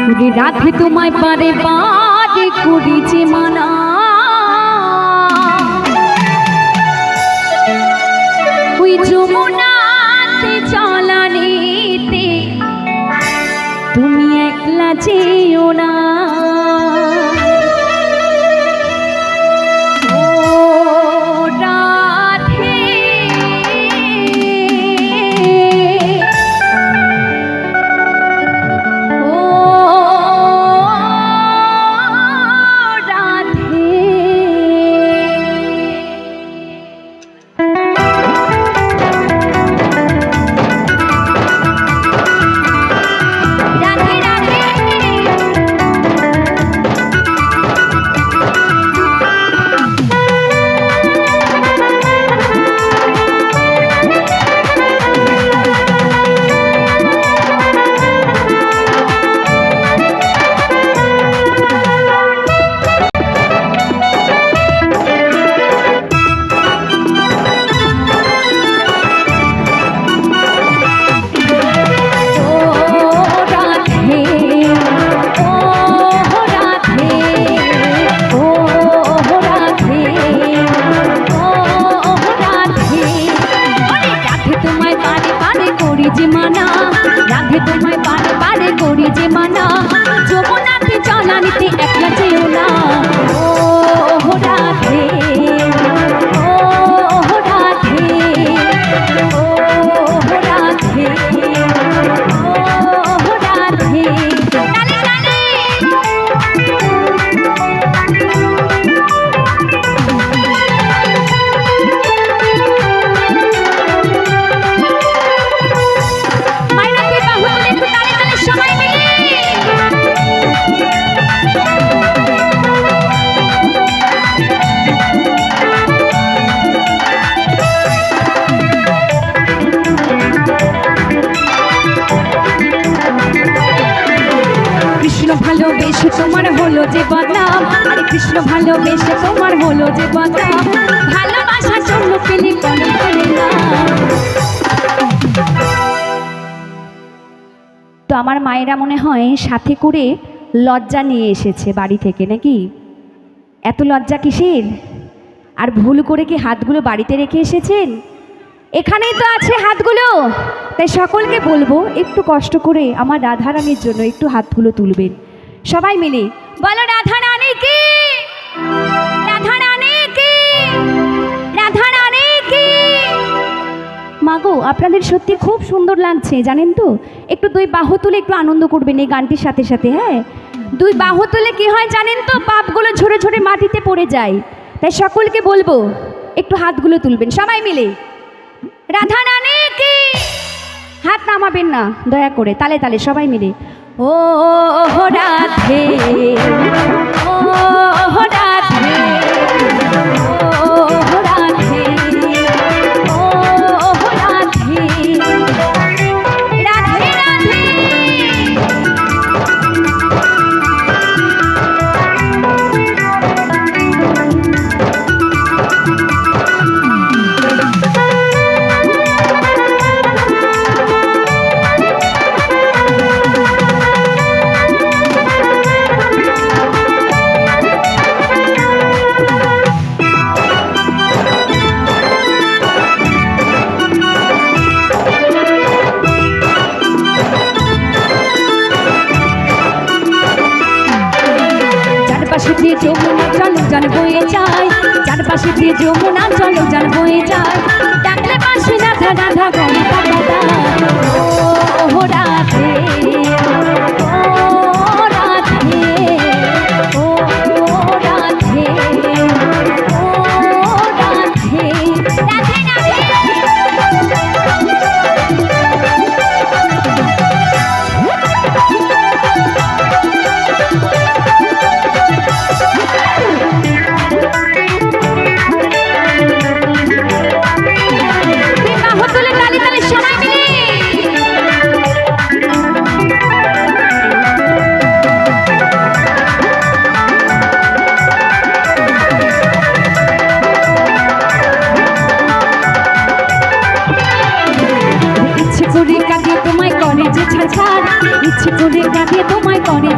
রাধে তোমায় পারে বারে করেছে মানা, ওই যমুনাতে চলানিতে তুমি একলা যেও না। রাধে তোমায় পারে পারে করি যে মানা, যমুনাতে চলানিতে একলা যেও না। ও রাধে, ও রাধে, ও রাধে, ও রাধে। কৃষ্ণ ভালোবেসে তোমার হলো যে বদনাম, আরে কৃষ্ণ ভালোবেসে তোমার হলো যে বদনাম, ভালোবাসার জন্য পেলে কোনো করে না। তো আমার মায়েরা মনে হয় সাথে করে লজ্জা নিয়ে এসেছে বাড়ি থেকে, নাকি? এত লজ্জা কিসের? আর ভুল করে কি হাতগুলো বাড়িতে রেখে এসেছেন? এখানেই তো আছে হাতগুলো। তাই সকলকে বলবো একটু কষ্ট করে আমার রাধারানীর জন্য একটু হাতগুলো তুলবেন সবাই মিলে। বলো রাধারানী কি, রাধারানী কি, রাধারানী কি। মাগো আপনাদের সত্যি খুব সুন্দর লাগছে জানেন তো। একটু দুই বাহু তুলে একটু আনন্দ করবেন এই গানটির সাথে সাথে। হ্যাঁ, দুই বাহু তুলে কি হয় জানেন তো, পাপগুলো ঝরে ঝরে মাটিতে পড়ে যায়। তাই সকলকে বলবো একটু হাতগুলো তুলবেন সবাই মিলে। রাধারানী কি, হাত নামাবেন না দয়া করে, তালে তালে সবাই মিলে। ও রাধে, ও রাধে, ও রাধে, ও রাধে, রাধে রাধে। চারপাশে দিয়ে যমুনা চলো জান বয়ে যায়, চারপাশে দিয়ে যমুনা চলো জান বয়ে যায়, ডাকলে পাশে রাধা রাধা গরি পাতা। ও রাধে, ও রাধে, ও রাধে, ও রাধে, রাধে রাধে।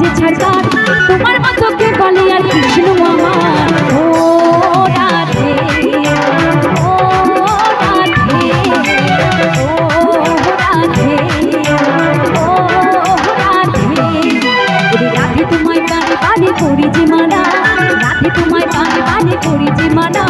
যে ছাড়কার, তোমার মতো কে বলে আর কৃষ্ণ আমার। ও রাধে, ও রাধে, ও রাধে, ও রাধে। ওরে রাধে তোমায় বারে বারে করি যে মানা, রাধে তোমায় বারে বারে করি যে মানা।